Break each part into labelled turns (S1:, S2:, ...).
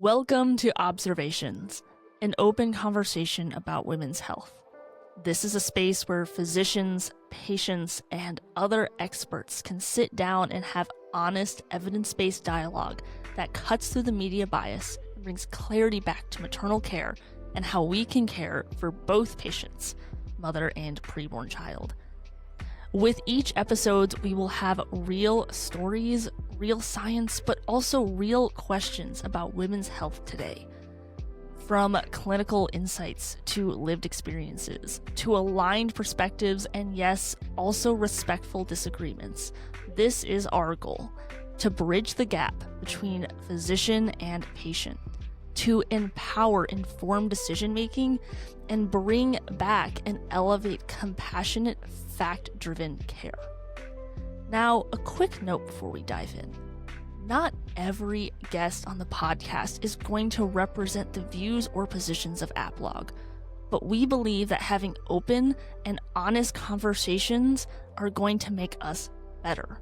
S1: Welcome to Observations, an open conversation about women's health. This is a space where physicians, patients, and other experts can sit down and have honest, evidence-based dialogue that cuts through the media bias and brings clarity back to maternal care and how we can care for both patients, mother and preborn child. With each episode, we will have real stories, real science, but also real questions about women's health today. From clinical insights to lived experiences, to aligned perspectives, and yes, also respectful disagreements. This is our goal, to bridge the gap between physician and patient, to empower informed decision-making, and bring back and elevate compassionate, fact-driven care. Now, a quick note before we dive in. Not every guest on the podcast is going to represent the views or positions of AAPLOG, but we believe that having open and honest conversations are going to make us better.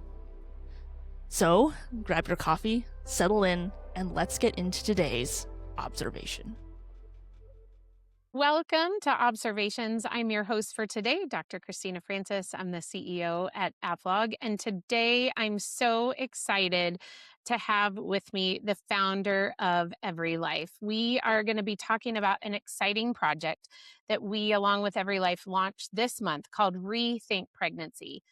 S1: So, grab your coffee, settle in, and let's get into today's observation.
S2: Welcome to Observations. I'm your host for today, Dr. Christina Francis. I'm the CEO at AAPLOG, and today I'm so excited to have with me the founder of EveryLife. We are going to be talking about an exciting project that we, along with EveryLife, launched this month called ReThink Pregnancy.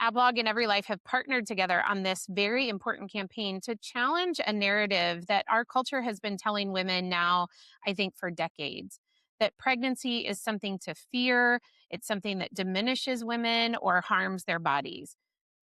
S2: AAPLOG and EveryLife have partnered together on this very important campaign to challenge a narrative that our culture has been telling women now, I think, for decades. That pregnancy is something to fear, it's something that diminishes women or harms their bodies.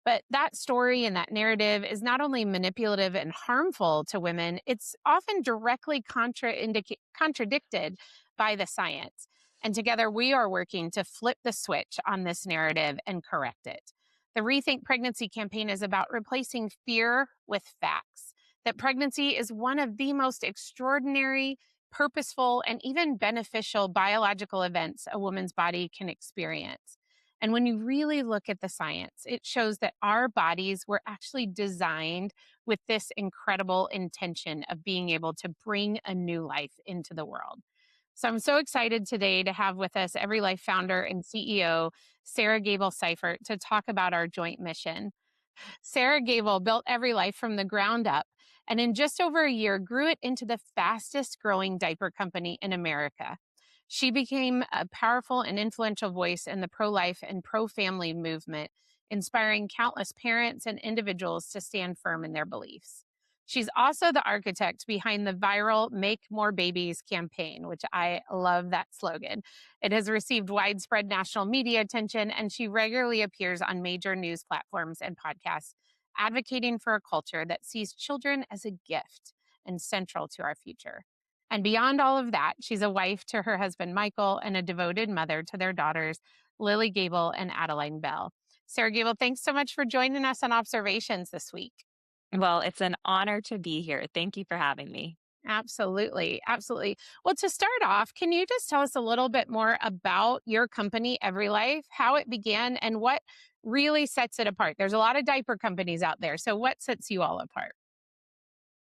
S2: But that story and that narrative is not only manipulative and harmful to women, it's often directly contradicted by the science. And together we are working to flip the switch on this narrative and correct it. The ReThink Pregnancy campaign is about replacing fear with facts, that pregnancy is one of the most extraordinary, purposeful, and even beneficial biological events a woman's body can experience. And when you really look at the science, it shows that our bodies were actually designed with this incredible intention of being able to bring a new life into the world. So I'm so excited today to have with us EveryLife founder and CEO, Sarah Gable-Seifert, to talk about our joint mission. Sarah Gable built EveryLife from the ground up, and in just over a year grew it into the fastest growing diaper company in America. She became a powerful and influential voice in the pro-life and pro-family movement, inspiring countless parents and individuals to stand firm in their beliefs. She's also the architect behind the viral Make More Babies campaign, which I love that slogan. It has received widespread national media attention, and she regularly appears on major news platforms and podcasts, advocating for a culture that sees children as a gift and central to our future. And beyond all of that, she's a wife to her husband, Michael, and a devoted mother to their daughters, Lily Gable and Adeline Bell. Sarah Gable, thanks so much for joining us on Observations this week.
S3: Well, it's an honor to be here. Thank you for having me.
S2: Absolutely. Absolutely. Well, to start off, can you just tell us a little bit more about your company, EveryLife, how it began, and what really sets it apart? There's a lot of diaper companies out there. So what sets you all apart?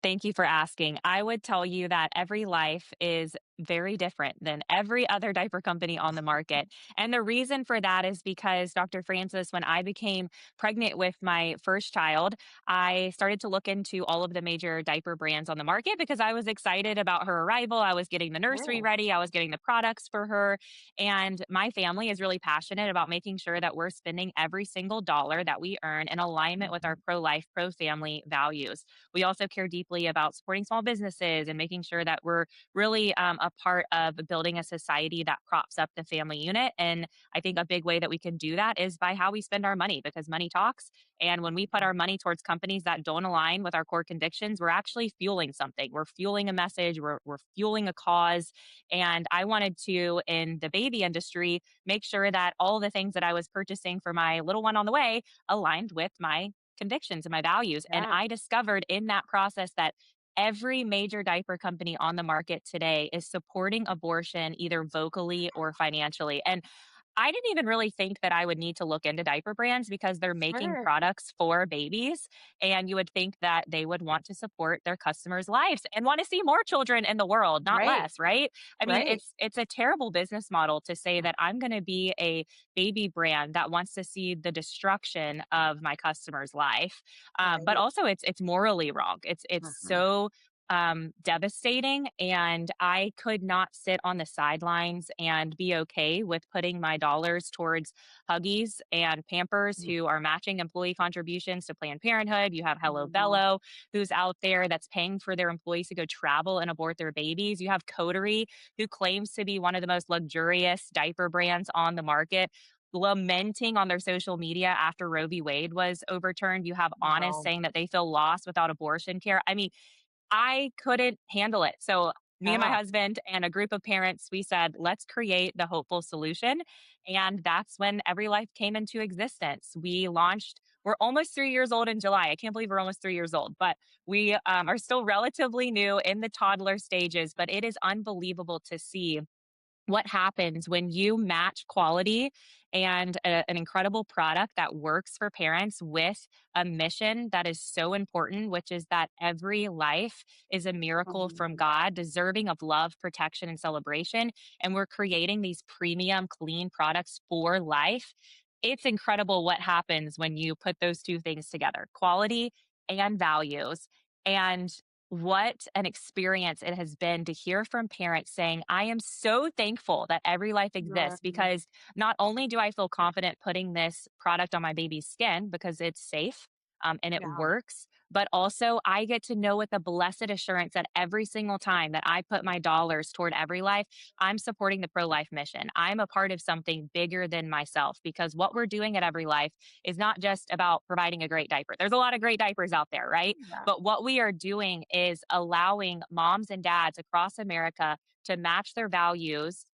S3: Thank you for asking. I would tell you that EveryLife is very different than every other diaper company on the market. And the reason for that is because, Dr. Francis, when I became pregnant with my first child, I started to look into all of the major diaper brands on the market because I was excited about her arrival. I was getting the nursery ready. I was getting the products for her. And my family is really passionate about making sure that we're spending every single dollar that we earn in alignment with our pro-life, pro-family values. We also care deeply about supporting small businesses and making sure that we're really a part of building a society that props up the family unit. And I think a big way that we can do that is by how we spend our money, because money talks. And when we put our money towards companies that don't align with our core convictions, we're actually fueling something. We're fueling a message, we're fueling a cause. And I wanted to, in the baby industry, make sure that all the things that I was purchasing for my little one on the way aligned with my convictions and my values. And I discovered in that process that every major diaper company on the market today is supporting abortion either vocally or financially. And I didn't even really think that I would need to look into diaper brands because they're making
S2: Sure.
S3: products for babies. And you would think that they would want to support their customers' lives and want to see more children in the world, not
S2: Right.
S3: less, right? I mean,
S2: Right.
S3: it's a terrible business model to say that I'm going to be a baby brand that wants to see the destruction of my customer's life. But
S2: Right.
S3: also it's morally wrong. It's
S2: Mhm.
S3: so devastating. And I could not sit on the sidelines and be okay with putting my dollars towards Huggies and Pampers,
S2: Mm.
S3: who are matching employee contributions to Planned Parenthood. You have Hello
S2: Mhm.
S3: Bello, who's out there that's paying for their employees to go travel and abort their babies. You have Coterie, who claims to be one of the most luxurious diaper brands on the market, lamenting on their social media after Roe v. Wade was overturned. You have Honest
S2: Wow.
S3: saying that they feel lost without abortion care. I mean, I couldn't handle it. So, me and my
S2: Yeah.
S3: husband and a group of parents, we said, let's create the hopeful solution. And that's when Every Life came into existence. We launched, we're almost 3 years old in July. I can't believe we're almost 3 years old, but we are still relatively new in the toddler stages. But it is unbelievable to see what happens when you match quality and an incredible product that works for parents with a mission that is so important, which is that every life is a miracle from
S2: Mhm.
S3: God, deserving of love, protection, and celebration. And we're creating these premium, clean products for life. It's incredible what happens when you put those two things together, quality and values. And what an experience it has been to hear from parents saying, I am so thankful that Every Life
S2: Yeah.
S3: exists because not only do I feel confident putting this product on my baby's skin because it's safe and it
S2: Yeah.
S3: works, but also I get to know with a blessed assurance that every single time that I put my dollars toward Every Life, I'm supporting the pro life mission. I'm a part of something bigger than myself because what we're doing at Every Life is not just about providing a great diaper. There's a lot of great diapers out there, right?
S2: Yeah.
S3: But what we are doing is allowing moms and dads across America to match their values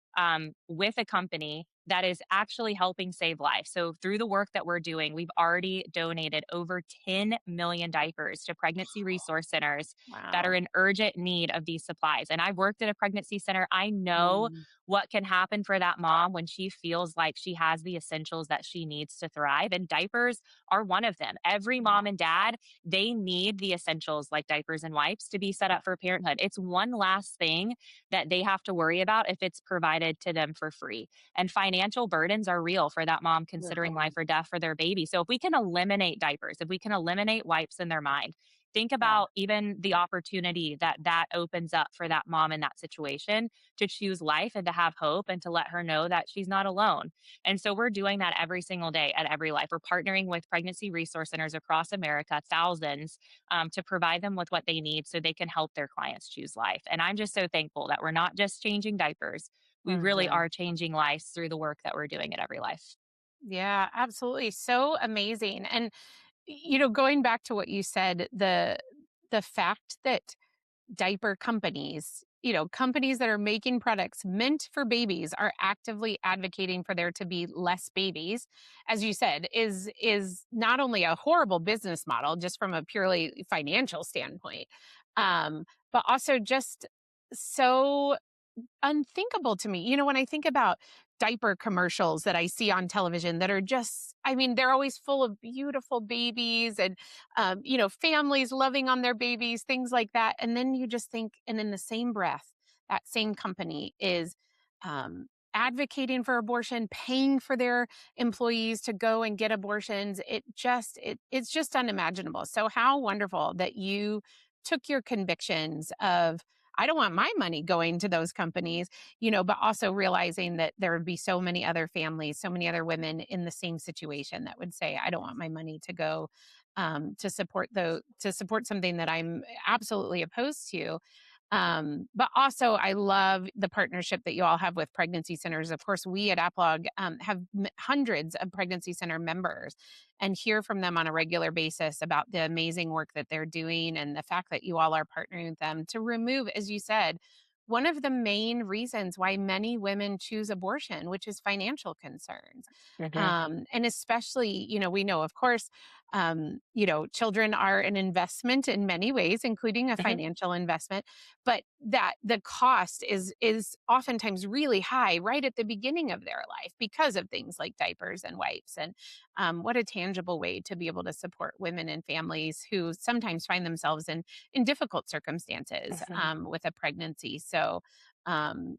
S3: with a company that is actually helping save lives. So, through the work that we're doing, we've already donated over 10 million diapers to pregnancy resource centers that are
S2: Wow.
S3: in urgent need of these supplies. And I've worked at a pregnancy center. I know
S2: Mm.
S3: what can happen for that mom when she feels like she has the essentials that she needs to thrive. And diapers are one of them. Every
S2: Yeah.
S3: mom and dad, they need the essentials like diapers and wipes to be set up for parenthood. It's one last thing that they have to worry about if it's provided to them for free. And financial burdens are real for that mom considering
S2: Mhm.
S3: life or death for their baby. So if we can eliminate diapers, if we can eliminate wipes in their mind, think
S2: Yeah.
S3: about even the opportunity that that opens up for that mom in that situation to choose life and to have hope and to let her know that she's not alone. And so we're doing that every single day at Every Life. We're partnering with pregnancy resource centers across America, thousands, to provide them with what they need so they can help their clients choose life. And I'm just so thankful that we're not just changing diapers. We really
S2: Mhm.
S3: are changing lives through the work that we're doing at Every Life.
S2: Yeah, absolutely. So amazing. And going back to what you said, the fact that diaper companies, companies that are making products meant for babies are actively advocating for there to be less babies, as you said, is not only a horrible business model just from a purely financial standpoint, but also just so unthinkable to me. When I think about diaper commercials that I see on television that are just, I mean, they're always full of beautiful babies and, families loving on their babies, things like that. And then you just think, and in the same breath, that same company is advocating for abortion, paying for their employees to go and get abortions. It's just unimaginable. So how wonderful that you took your convictions of I don't want my money going to those companies, but also realizing that there would be so many other families, so many other women in the same situation that would say, I don't want my money to go to support something that I'm absolutely opposed to. But also, I love the partnership that you all have with pregnancy centers. Of course, we at APLOG have hundreds of pregnancy center members and hear from them on a regular basis about the amazing work that they're doing and the fact that you all are partnering with them to remove, as you said, one of the main reasons why many women choose abortion, which is financial concerns.
S3: Mhm.
S2: And especially, we know, of course, Children are an investment in many ways, including a
S3: Mhm.
S2: financial investment, but that the cost is oftentimes really high right at the beginning of their life because of things like diapers and wipes. And what a tangible way to be able to support women and families who sometimes find themselves in difficult circumstances
S3: Mhm.
S2: with a pregnancy. So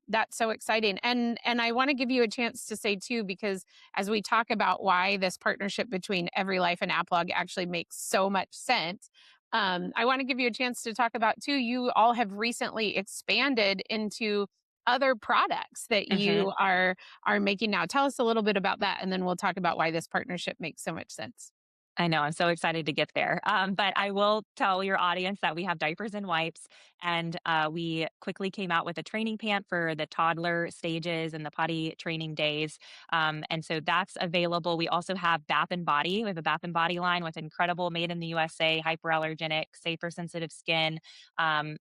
S2: that's so exciting. And I want to give you a chance to say too, because as we talk about why this partnership between EveryLife and AAPLOG actually makes so much sense, I want to give you a chance to talk about too. You all have recently expanded into other products that
S3: Mhm.
S2: you are making now. Tell us a little bit about that, and then we'll talk about why this partnership makes so much sense.
S3: I know, I'm so excited to get there. But I will tell your audience that we have diapers and wipes, and we quickly came out with a training pant for the toddler stages and the potty training days. And so that's available. We also have bath and body. We have a bath and body line with incredible made in the USA, hyperallergenic, safe for sensitive skin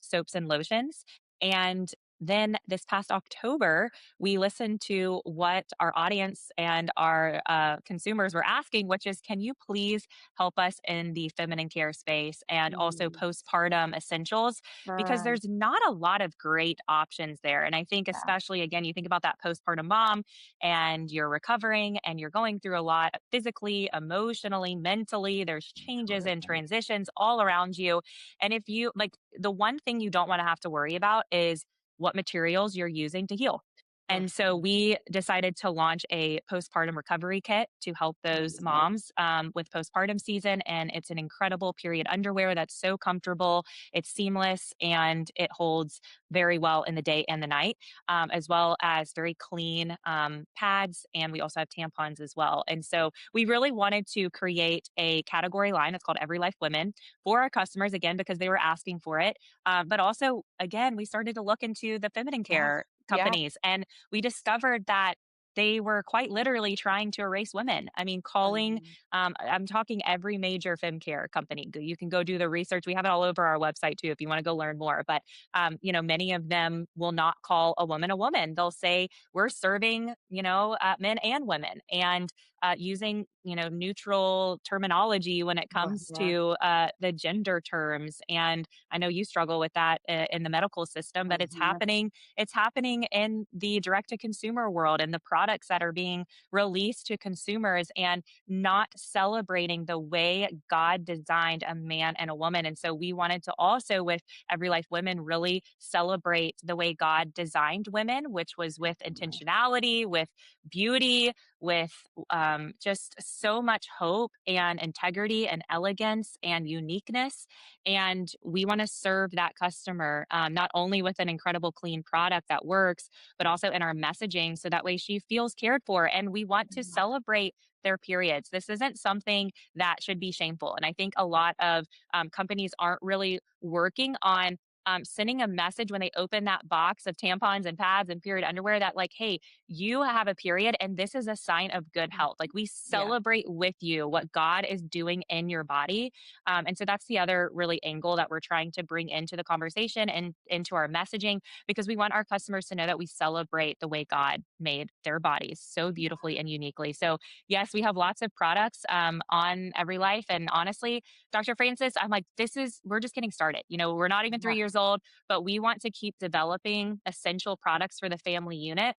S3: soaps and lotions. And then this past October, we listened to what our audience and our consumers were asking, which is, can you please help us in the feminine care space and also
S2: Mm,
S3: postpartum essentials? Because
S2: right.
S3: there's not a lot of great options there. And I think,
S2: Yeah.
S3: especially again, you think about that postpartum mom and you're recovering and you're going through a lot physically, emotionally, mentally. There's changes and
S2: Absolutely.
S3: transitions all around you. And if you like, the one thing you don't want to have to worry about is what materials you're using to heal. And so
S2: Mhm.
S3: we decided to launch a postpartum recovery kit to help those
S2: Amazing.
S3: moms with postpartum season. And it's an incredible period underwear that's so comfortable, it's seamless, and it holds very well in the day and the night, as well as very clean pads. And we also have tampons as well. And so we really wanted to create a category line. It's called Every Life Women for our customers, again, because they were asking for it. But also, again, we started to look into the feminine
S2: Yeah.
S3: care
S2: Yeah.
S3: companies, and we discovered that they were quite literally trying to erase women. I mean, calling,
S2: Mhm.
S3: I'm talking every major fem care company. You can go do the research. We have it all over our website too if you want to go learn more. But, many of them will not call a woman a woman. They'll say, we're serving, men and women. And using neutral terminology when it
S2: Well,
S3: comes
S2: yeah.
S3: to the gender terms. And I know you struggle with that in the medical system, but
S2: Mhm.
S3: it's happening in the direct to consumer world and the products that are being released to consumers, and not celebrating the way God designed a man and a woman. And so we wanted to also, with Every Life Women, really celebrate the way God designed women, which was with
S2: Right.
S3: intentionality, with beauty, with just so much hope and integrity and elegance and uniqueness. And we want to serve that customer not only with an incredible clean product that works, but also in our messaging so that way she feels cared for. And we want to
S2: Yeah.
S3: celebrate their periods. This isn't something that should be shameful. And I think a lot of companies aren't really working on sending a message when they open that box of tampons and pads and period underwear that, like, hey, you have a period and this is a sign of good
S2: Mhm.
S3: health. Like, we
S2: Yeah.
S3: celebrate with you what God is doing in your body. And so that's the other really angle that we're trying to bring into the conversation and into our messaging, because we want our customers to know that we celebrate the way God made their bodies so beautifully and uniquely. So, yes, we have lots of products on Every Life. And honestly, Dr. Francis, I'm like, we're just getting started. We're not even
S2: Yeah.
S3: 3 years old, but we want to keep developing essential products for the family unit,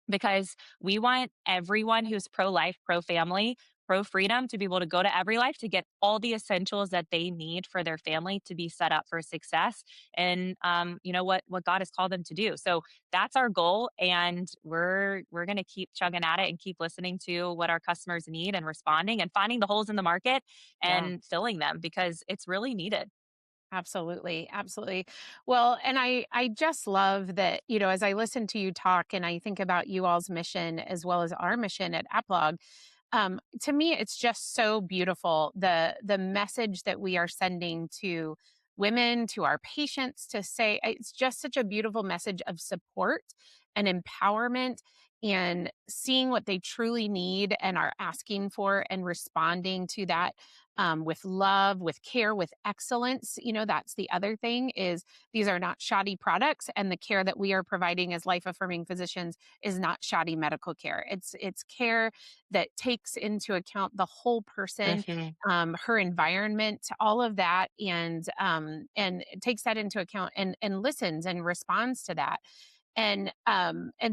S3: because we want everyone who's pro life, pro family, pro freedom to be able to go to Every Life to get all the essentials that they need for their family to be set up for success and what God has called them to do. So that's our goal, and we're going to keep chugging at it and keep listening to what our customers need and responding and finding the holes in the market
S2: Yeah.
S3: and filling them, because it's really needed.
S2: Absolutely, absolutely. Well, and I just love that, as I listen to you talk and I think about you all's mission as well as our mission at AppLog, to me it's just so beautiful, the message that we are sending to women, to our patients, to say it's just such a beautiful message of support and empowerment and seeing what they truly need and are asking for and responding to that with love, with care, with excellence. That's the other thing is these are not shoddy products, and the care that we are providing as life affirming physicians is not shoddy medical care. It's care that takes into account the whole person,
S3: Mhm.
S2: her environment, all of that, and it takes that into account and listens and responds to that. And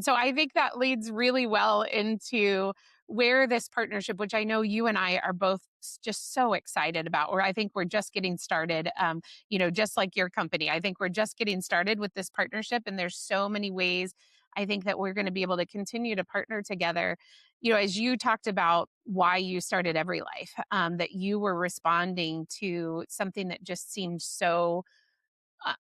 S2: so I think that leads really well into where this partnership, which I know you and I are both just so excited about, or I think we're just getting started. Just like your company, I think we're just getting started with this partnership, and there's so many ways I think that we're going to be able to continue to partner together. As you talked about why you started EveryLife, that you were responding to something that just seemed so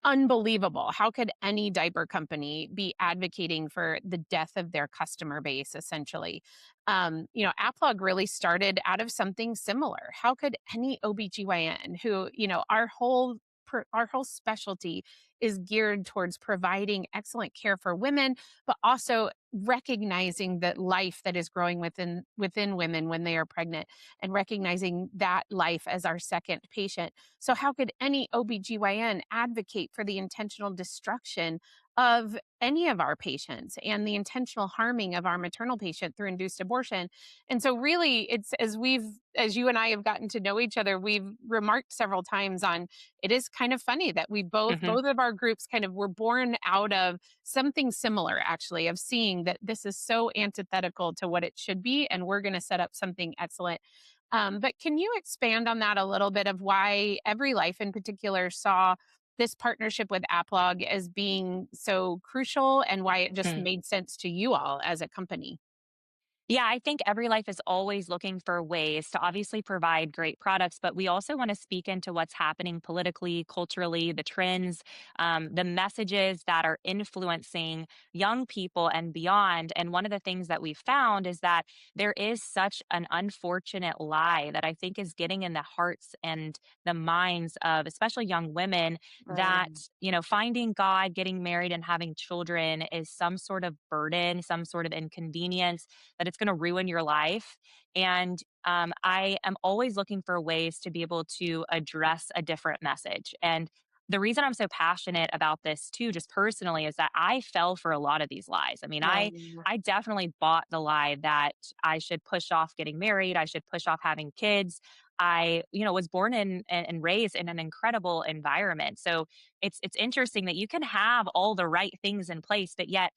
S2: unbelievable. How could any diaper company be advocating for the death of their customer base, essentially? AppLog really started out of something similar. How could any OBGYN who, our whole specialty is geared towards providing excellent care for women, but also recognizing the life that is growing within women when they are pregnant, and recognizing that life as our second patient. So how could any OBGYN advocate for the intentional destruction of any of our patients and the intentional harming of our maternal patient through induced abortion? And so really it's as you and I have gotten to know each other, we've remarked several times on it is kind of funny that we both
S3: Mhm.
S2: both of our groups kind of were born out of something similar, actually, of seeing that this is so antithetical to what it should be, and we're going to set up something excellent. But can you expand on that a little bit of why EveryLife in particular saw this partnership with AppLog as being so crucial, and why it just
S3: Mhm.
S2: made sense to you all as a company?
S3: Yeah, I think every life is always looking for ways to obviously provide great products, but we also want to speak into what's happening politically, culturally, the trends, the messages that are influencing young people and beyond. And one of the things that we've found is that there is such an unfortunate lie that I think is getting in the hearts and the minds of especially young women that,
S2: Um,
S3: finding God, getting married, and having children is some sort of burden, some sort of inconvenience, that it's going to ruin your life. And I am always looking for ways to be able to address a different message. And the reason I'm so passionate about this too, just personally, is that I fell for a lot of these lies. I mean, I
S2: um,
S3: I definitely bought the lie that I should push off getting married, I should push off having kids. I, was born in and raised in an incredible environment. So it's interesting that you can have all the right things in place, but yet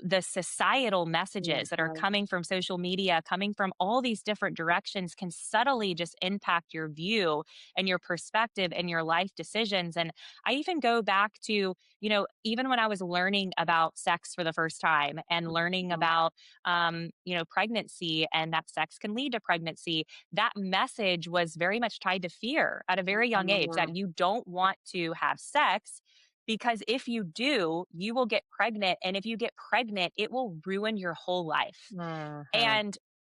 S3: the societal messages that are
S2: mhm,
S3: coming from social media, coming from all these different directions, can subtly just impact your view and your perspective and your life decisions. And I even go back to, even when I was learning about sex for the first time and learning
S2: mhm,
S3: about, pregnancy, and that sex can lead to pregnancy, that message was very much tied to fear at a very young age,
S2: mhm,
S3: that you don't want to have sex because if you do, you will get pregnant. And if you get pregnant, it will ruin your whole life.
S2: mhm.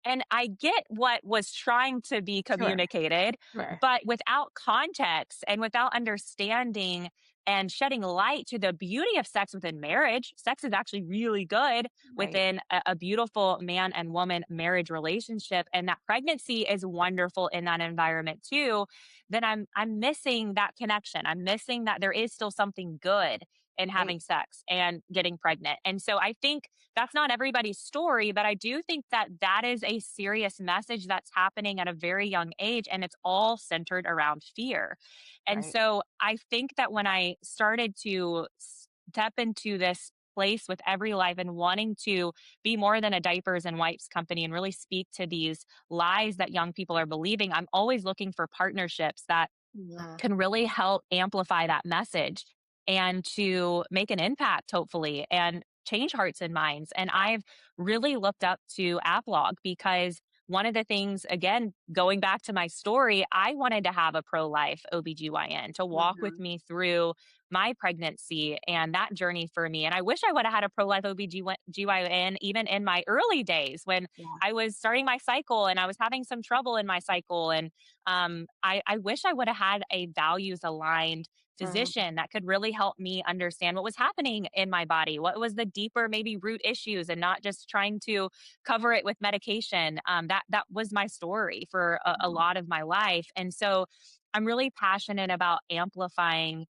S3: And I get what was trying to be
S2: Sure,
S3: communicated,
S2: sure.
S3: but without context and without understanding and shedding light to the beauty of sex within marriage, sex is actually really good
S2: Right,
S3: within a beautiful man and woman marriage relationship, and that pregnancy is wonderful in that environment too. Then I'm missing that connection. I'm missing that there is still something good in
S2: right,
S3: having sex and getting pregnant. And so I think that's not everybody's story, but I do think that that is a serious message that's happening at a very young age, and it's all centered around fear. And
S2: right.
S3: so I think that when I started to step into this place with every life and wanting to be more than a diapers and wipes company and really speak to these lies that young people are believing, I'm always looking for partnerships that
S2: Yeah.
S3: can really help amplify that message and to make an impact, hopefully, and change hearts and minds. And I've really looked up to AppLog because one of the things, again, going back to my story, I wanted to have a pro life OBGYN to walk with
S2: Mhm.
S3: me through my pregnancy and that journey for me. And I wish I would have had a pro life OBGYN even in my early days when
S2: Yeah.
S3: I was starting my cycle and I was having some trouble in my cycle. And I wish I would have had a values aligned physician that could really help me understand what was happening in my body, what was the deeper maybe root issues, and not just trying to cover it with medication. That was my story for a lot of my life. And so I'm really passionate about amplifying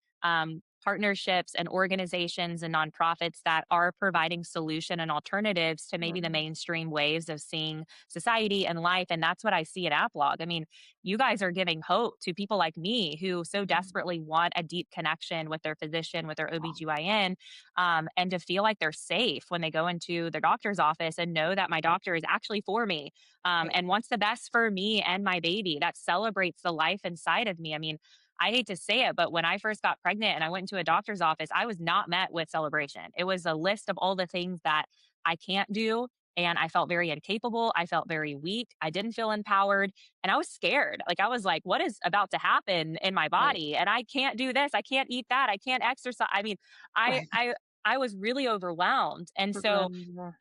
S3: partnerships and organizations and nonprofits that are providing solution and alternatives to maybe the mainstream ways of seeing society and life. And that's what I see at AppLog. I mean, you guys are giving hope to people like me who so desperately want a deep connection with their physician, with their OBGYN, and to feel like they're safe when they go into their doctor's office and know that my doctor is actually for me, and wants the best for me and my baby, that celebrates the life inside of me. I mean, I hate to say it, but when I first got pregnant and I went into a doctor's office, I was not met with celebration. It was a list of all the things that I can't do. And I felt very incapable. I felt very weak. I didn't feel empowered. And I was scared. Like, I was like, what is about to happen in my body? And I can't do this. I can't eat that. I can't exercise. I mean, I, I, I was really overwhelmed. And so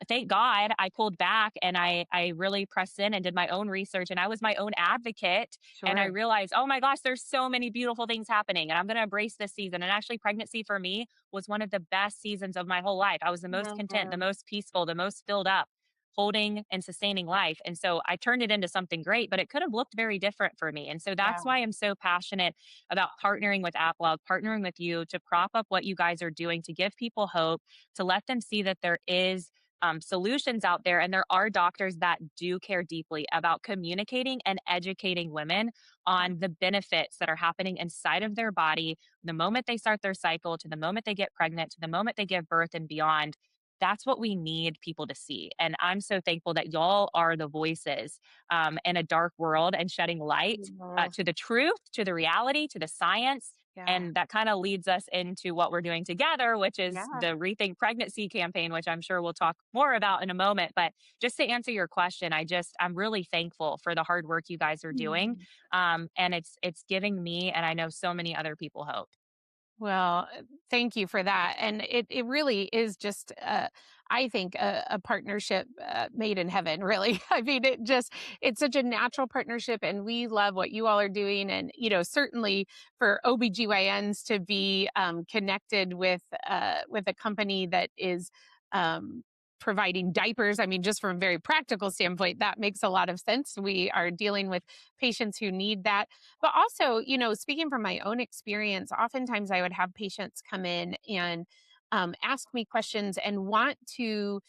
S3: thank God I pulled back and I really pressed in and did my own research, and I was my own advocate. And I realized, oh my gosh, there's so many beautiful things happening and I'm going to embrace this season. And actually, pregnancy for me was one of the best seasons of my whole life. I was the most content, the most peaceful, the most filled up, holding and sustaining life. And so I turned it into something great, but it could have looked very different for me. And so that's why I'm so passionate about partnering with AppLog, partnering with you to prop up what you guys are doing, to give people hope, to let them see that there is solutions out there. And there are doctors that do care deeply about communicating and educating women on the benefits that are happening inside of their body the moment they start their cycle, to the moment they get pregnant, to the moment they give birth and beyond. That's what we need people to see. And I'm so thankful that y'all are the voices in a dark world and shedding light to the truth, to the reality, to the science. And that kind of leads us into what we're doing together, which is the ReThink Pregnancy campaign, which I'm sure we'll talk more about in a moment. But just to answer your question, I'm really thankful for the hard work you guys are doing. And it's giving me, and I know so many other people, hope.
S2: Well, thank you for that. And it really is just, I think, a partnership made in heaven, really. I mean, it's such a natural partnership, and we love what you all are doing. And, certainly for OBGYNs to be connected with a company that is providing diapers. I mean, just from a very practical standpoint, that makes a lot of sense. We are dealing with patients who need that. But also, speaking from my own experience, oftentimes I would have patients come in and ask me questions and want to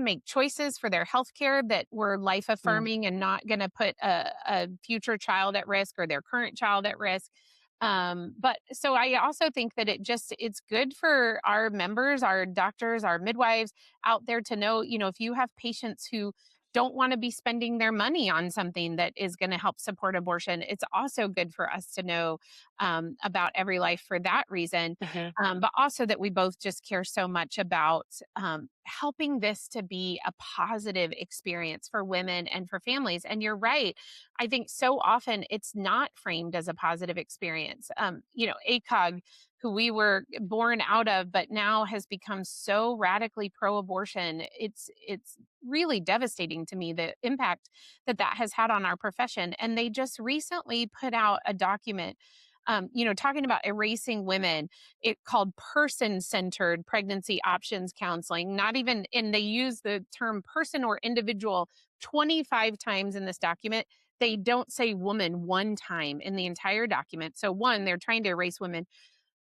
S2: make choices for their healthcare that were life affirming and not going to put a future child at risk or their current child at risk. But so I also think that it's good for our members, our doctors, our midwives out there to know, if you have patients who don't want to be spending their money on something that is going to help support abortion, it's also good for us to know about EveryLife for that reason. But also that we both just care so much about helping this to be a positive experience for women and for families. And you're right. I think so often it's not framed as a positive experience. ACOG, who we were born out of, but now has become so radically pro-abortion. It's really devastating to me, the impact that has had on our profession. And they just recently put out a document, talking about erasing women, it called person-centered pregnancy options counseling. Not even, and they use the term person or individual 25 times in this document. They don't say woman one time in the entire document. So one, they're trying to erase women.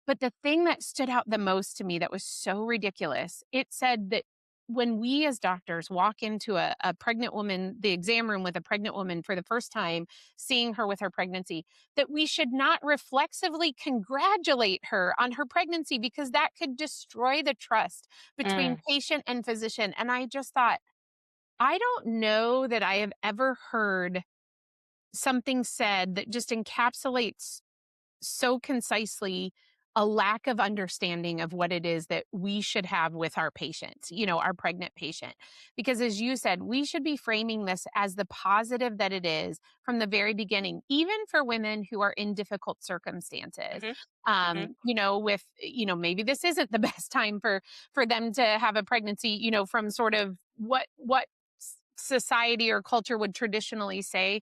S2: But the thing that stood out the most to me that was so ridiculous, it said that when we as doctors walk into a pregnant woman, the exam room with a pregnant woman for the first time, seeing her with her pregnancy, that we should not reflexively congratulate her on her pregnancy because that could destroy the trust between patient and physician. And I just thought, I don't know that I have ever heard something said that just encapsulates so concisely a lack of understanding of what it is that we should have with our patients, our pregnant patient. Because as you said, we should be framing this as the positive that it is from the very beginning, even for women who are in difficult circumstances. With, maybe this isn't the best time for them to have a pregnancy, from sort of what society or culture would traditionally say.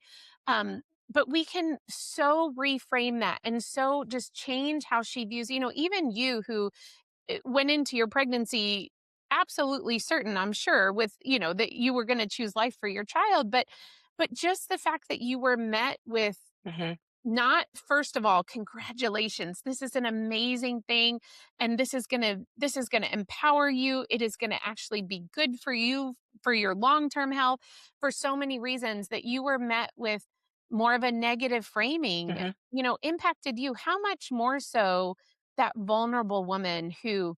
S2: but we can so reframe that and so just change how she views, even you who went into your pregnancy absolutely certain, I'm sure, with, that you were going to choose life for your child, but just the fact that you were met with
S3: Hmm.
S2: not, first of all, congratulations, this is an amazing thing, and this is going to empower you, it is going to actually be good for you, for your long-term health, for so many reasons, that you were met with more of a negative framing,
S3: Hmm.
S2: impacted you. How much more so that vulnerable woman who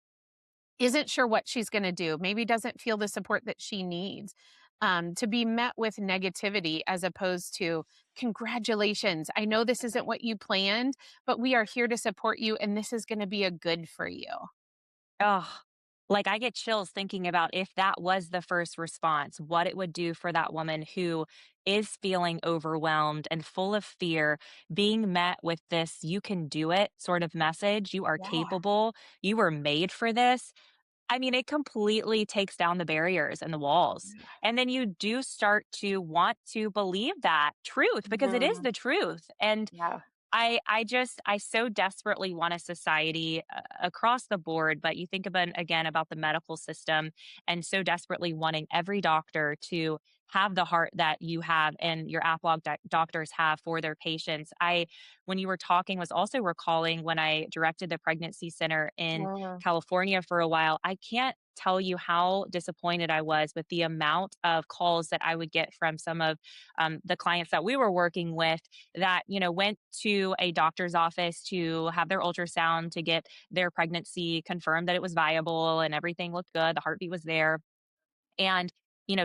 S2: isn't sure what she's going to do, maybe doesn't feel the support that she needs, to be met with negativity as opposed to, congratulations. I know this isn't what you planned, but we are here to support you, and this is going to be a good for you.
S3: Oh, like I get chills thinking about if that was the first response, what it would do for that woman who is feeling overwhelmed and full of fear, being met with this, you can do it sort of message. You are
S2: Yeah.
S3: capable. You were made for this. I mean, it completely takes down the barriers and the walls. And then you do start to want to believe that truth because it is
S2: Mhm.
S3: the truth. And
S2: Yeah.
S3: I so desperately want a society across the board, but you think about again about the medical system and so desperately wanting every doctor to have the heart that you have and your APLOG doctors have for their patients. When you were talking, was also recalling when I directed the pregnancy center in
S2: Mhm.
S3: California for a while. I can't tell you how disappointed I was with the amount of calls that I would get from some of the clients that we were working with that went to a doctor's office to have their ultrasound to get their pregnancy confirmed that it was viable and everything looked good, the heartbeat was there, and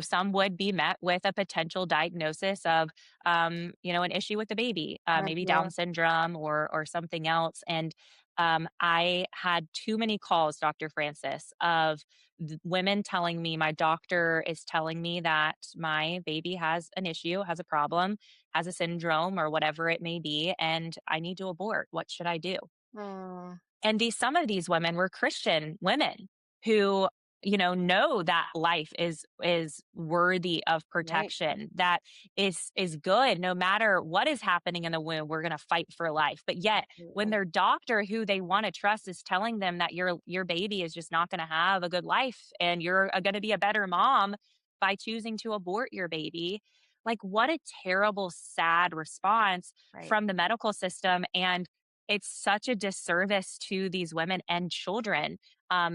S3: some would be met with a potential diagnosis of an issue with the baby, maybe Down
S2: Mhm.
S3: syndrome or something else. And I had too many calls, Dr. Francis, of women telling me my doctor is telling me that my baby has an issue, has a problem, has a syndrome or whatever it may be, and I need to abort. What should I do?
S2: Mm.
S3: And some of these women were Christian women who, know that life is worthy of
S2: Right.
S3: protection, that is good no matter what is happening in the womb, we're going to fight for life. But yet, when
S2: Absolutely.
S3: their doctor who they want to trust is telling them that your baby is just not going to have a good life and you're going to be a better mom by choosing to abort your baby, like what a terrible, sad response
S2: Right.
S3: from the medical system. And it's such a disservice to these women and children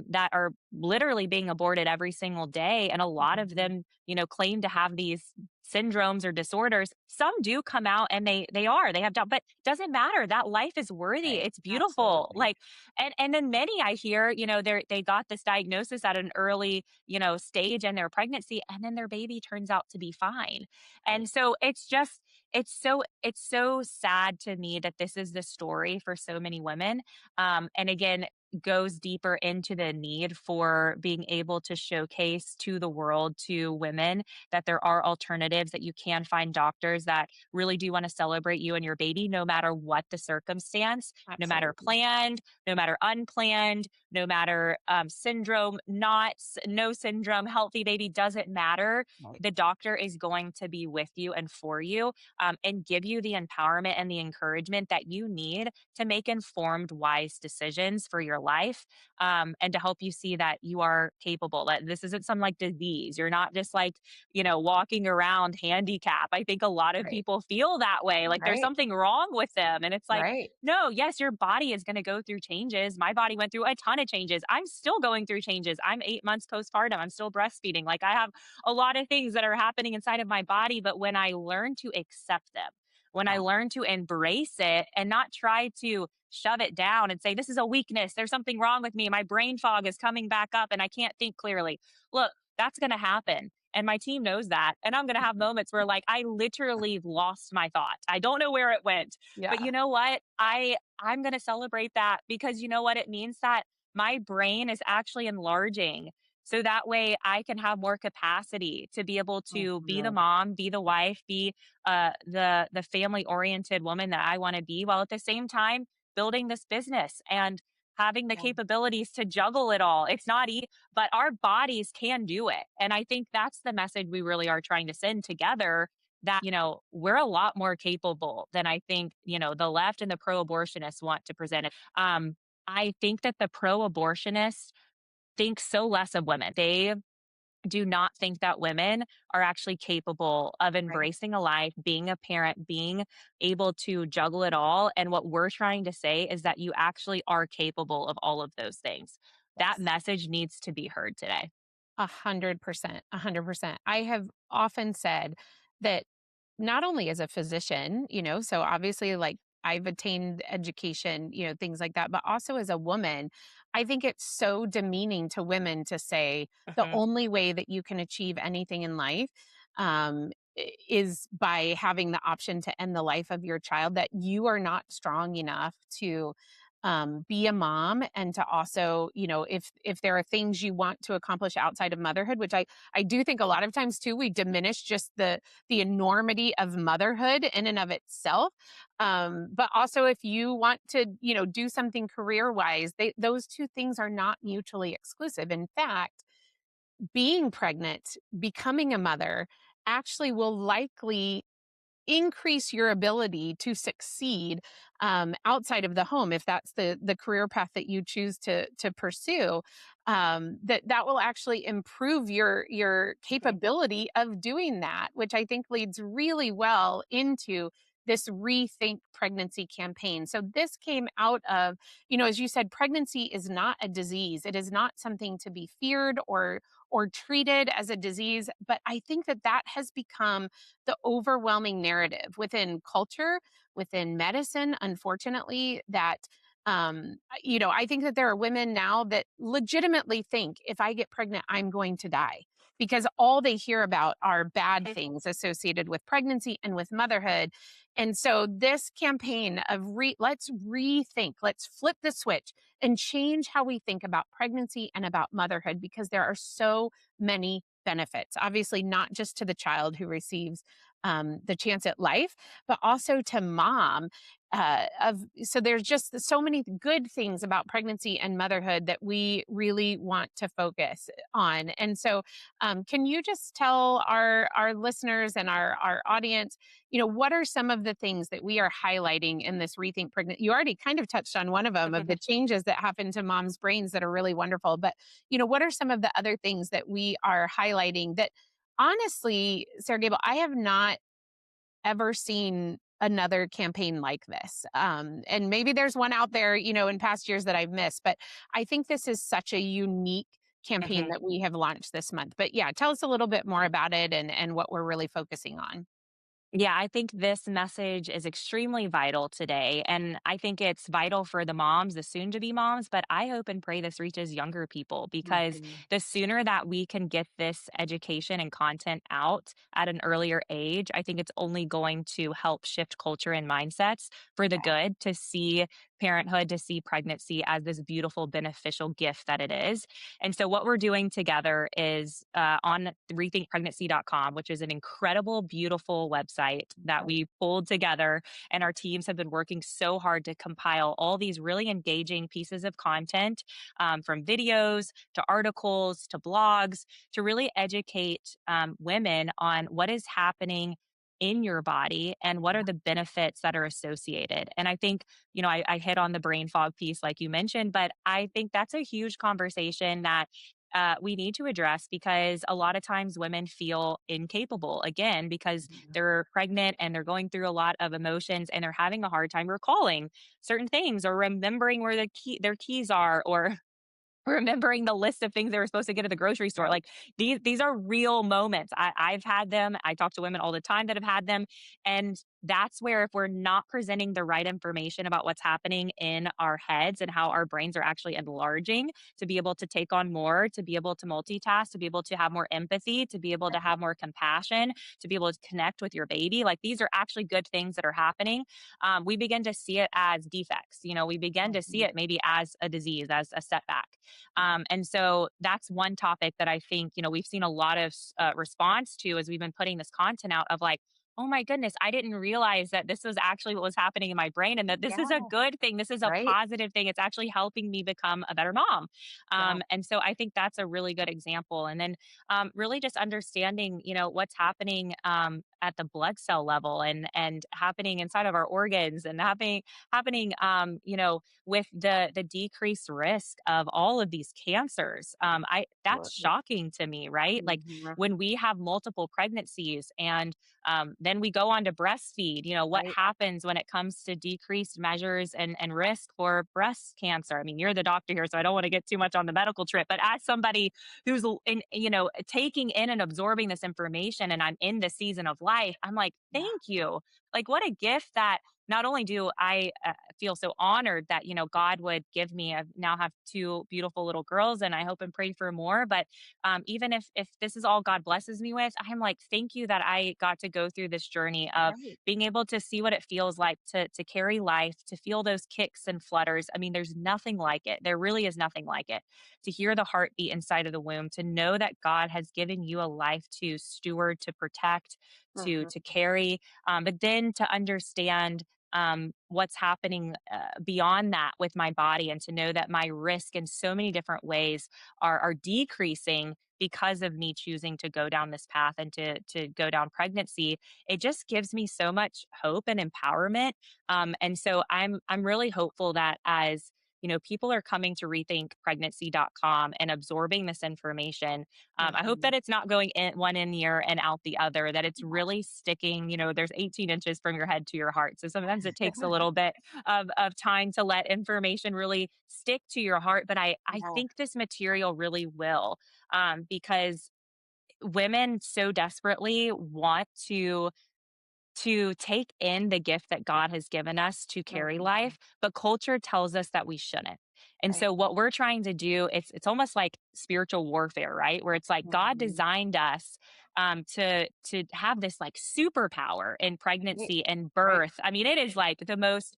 S3: that are literally being aborted every single day. And a lot of
S2: Mhm.
S3: them, claim to have these syndromes or disorders. Some do come out and they have doubt, but doesn't matter. That life is worthy.
S2: Right.
S3: It's beautiful.
S2: Absolutely.
S3: Like, and then many I hear, they got this diagnosis at an early, stage in their pregnancy, and then their baby turns out to be fine.
S2: Right.
S3: And so it's so sad to me that this is the story for so many women. And again, goes deeper into the need for being able to showcase to the world, to women, that there are alternatives, that you can find doctors that really do want to celebrate you and your baby, no matter what the circumstance, no matter
S2: Absolutely.
S3: planned, no matter unplanned, no matter syndrome, no syndrome, healthy baby, doesn't matter.
S2: Right.
S3: The doctor is going to be with you and for you, and give you the empowerment and the encouragement that you need to make informed, wise decisions for your life, and to help you see that you are capable, that this isn't some like disease. You're not just like, walking around handicap. I think a lot of
S2: Right.
S3: people feel that way, like there's
S2: Right.
S3: something wrong with them. And it's like,
S2: Right.
S3: no, yes, your body is going to go through changes. My body went through a ton of changes. I'm still going through changes. I'm 8 months postpartum. I'm still breastfeeding. Like I have a lot of things that are happening inside of my body. But when I learn to accept them, when I
S2: Yeah.
S3: learn to embrace it and not try to shove it down and say, this is a weakness, there's something wrong with me, my brain fog is coming back up and I can't think clearly. Look, that's going to happen. And my team knows that. And I'm going to have moments where, like, I literally lost my thought. I don't know where it went. But
S2: Yeah.
S3: you know what? I'm going to celebrate that because you know what? It means that my brain is actually enlarging so that way I can have more capacity to be able to be the
S2: Mhm.
S3: mom, be the wife, be the family oriented woman that I want to be, while at the same time building this business and having the
S2: Yeah.
S3: capabilities to juggle it all. It's not easy, but our bodies can do it. And I think that's the message we really are trying to send together that, we're a lot more capable than I think, the left and the pro abortionists want to present it. I think that the pro abortionists think so less of women. They do not think that women are actually capable of
S2: Right.
S3: embracing a life, being a parent, being able to juggle it all. And what we're trying to say is that you actually are capable of all of those things. That
S2: Yes.
S3: message needs to be heard today.
S2: 100%. 100%. I have often said that not only as a physician, so obviously like I've attained education, things like that, but also as a woman, I think it's so demeaning to women to say the
S3: Mhm.
S2: only way that you can achieve anything in life is by having the option to end the life of your child, that you are not strong enough to be a mom, and to also, if there are things you want to accomplish outside of motherhood, which I do think a lot of times too we diminish just the enormity of motherhood in and of itself. But also if you want to, do something career wise, those two things are not mutually exclusive. In fact, being pregnant, becoming a mother actually will likely increase your ability to succeed outside of the home, if that's the career path that you choose to pursue. That will actually improve your
S3: Mhm.
S2: capability of doing that, which I think leads really well into this rethink pregnancy campaign. So this came out of, as you said, pregnancy is not a disease. It is not something to be feared or treated as a disease. But I think that has become the overwhelming narrative within culture, within medicine, unfortunately, that I think that there are women now that legitimately think if I get pregnant, I'm going to die, because all they hear about are bad things associated with pregnancy and with motherhood. And so this campaign of let's rethink, let's flip the switch and change how we think about pregnancy and about motherhood, because there are so many benefits. Obviously, not just to the child who receives the chance at life, but also to mom. So there's just so many good things about pregnancy and motherhood that we really want to focus on. And so, can you just tell our listeners and our audience, what are some of the things that we are highlighting in this rethink pregnant? You already kind of touched on one of them, of the changes that happen to moms' brains that are really wonderful. But what are some of the other things that we are highlighting that, honestly, Sarah Gable, I have not ever seen another campaign like this. And maybe there's one out there, in past years that I've missed, but I think this is such a unique campaign
S3: Mhm.
S2: that we have launched this month. But yeah, tell us a little bit more about it and what we're really focusing on.
S3: Yeah, I think this message is extremely vital today. And I think it's vital for the moms, the soon to be moms, but I hope and pray this reaches younger people, because
S2: Mhm.
S3: the sooner that we can get this education and content out at an earlier age, I think it's only going to help shift culture and mindsets for the
S2: Okay.
S3: good, to see parenthood, to see pregnancy as this beautiful, beneficial gift that it is. And so, what we're doing together is on rethinkpregnancy.com, which is an incredible, beautiful website that we pulled together. And our teams have been working so hard to compile all these really engaging pieces of content, from videos to articles to blogs, to really educate women on what is happening in your body and what are the benefits that are associated. And I think, I hit on the brain fog piece, like you mentioned, but I think that's a huge conversation that we need to address, because a lot of times women feel incapable, again, because
S2: Mhm.
S3: they're pregnant and they're going through a lot of emotions and they're having a hard time recalling certain things, or remembering where their keys are, or remembering the list of things they were supposed to get at the grocery store.
S2: Right.
S3: Like, these are real moments. I've had them. I talk to women all the time that have had them. And that's where, if we're not presenting the right information about what's happening in our heads and how our brains are actually enlarging to be able to take on more, to be able to multitask, to be able to have more empathy, to be able to have more compassion, to be able to connect with your baby, like, these are actually good things that are happening. We begin to see it as defects. We begin to see
S2: Mhm.
S3: it maybe as a disease, as a setback.
S2: Yeah.
S3: And so that's one topic that I think, we've seen a lot of response to as we've been putting this content out, of like, oh my goodness, I didn't realize that this was actually what was happening in my brain, and that this is a
S2: Yeah.
S3: good thing. This is a
S2: Right.
S3: positive thing. It's actually helping me become a better mom.
S2: Yeah.
S3: And so I think that's a really good example. And then really just understanding, what's happening. at the blood cell level and happening inside of our organs and happening with the decreased risk of all of these cancers. I That's
S2: Absolutely.
S3: shocking to me, right? Like
S2: Mhm.
S3: when we have multiple pregnancies and then we go on to breastfeed, what
S2: Right.
S3: happens when it comes to decreased measures and risk for breast cancer? I mean, you're the doctor here, so I don't want to get too much on the medical trip, but as somebody who's taking in and absorbing this information, and I'm in this season of life, I'm like,
S2: Yeah.
S3: thank you. Like, what a gift that not only do I feel so honored that God would give me. I now have two beautiful little girls, and I hope and pray for more. But even if this is all God blesses me with, I'm like, thank you that I got to go through this journey of
S2: Right.
S3: being able to see what it feels like to carry life, to feel those kicks and flutters. I mean, there's nothing like it. There really is nothing like it. To hear the heartbeat inside of the womb, to know that God has given you a life to steward, to protect,
S2: Mhm.
S3: to carry, but then to understand what's happening beyond that with my body, and to know that my risk in so many different ways are decreasing because of me choosing to go down this path and to go down pregnancy. It just gives me so much hope and empowerment. And so I'm really hopeful that as people are coming to rethinkpregnancy.com and absorbing this information. I hope
S2: Mhm.
S3: that it's not going in one in ear and out the other, that it's really sticking. There's 18 inches from your head to your heart. So sometimes it takes a little bit of time to let information really stick to your heart. But I
S2: Yeah.
S3: think this material really will, because women so desperately want to take in the gift that God has given us to carry
S2: Mhm.
S3: life, but culture tells us that we shouldn't. And
S2: Right.
S3: so what we're trying to do, it's almost like spiritual warfare, right? Where it's like God
S2: Mhm.
S3: designed us to have this like superpower in
S2: Right.
S3: pregnancy and
S2: Right.
S3: birth. I mean, it is like the most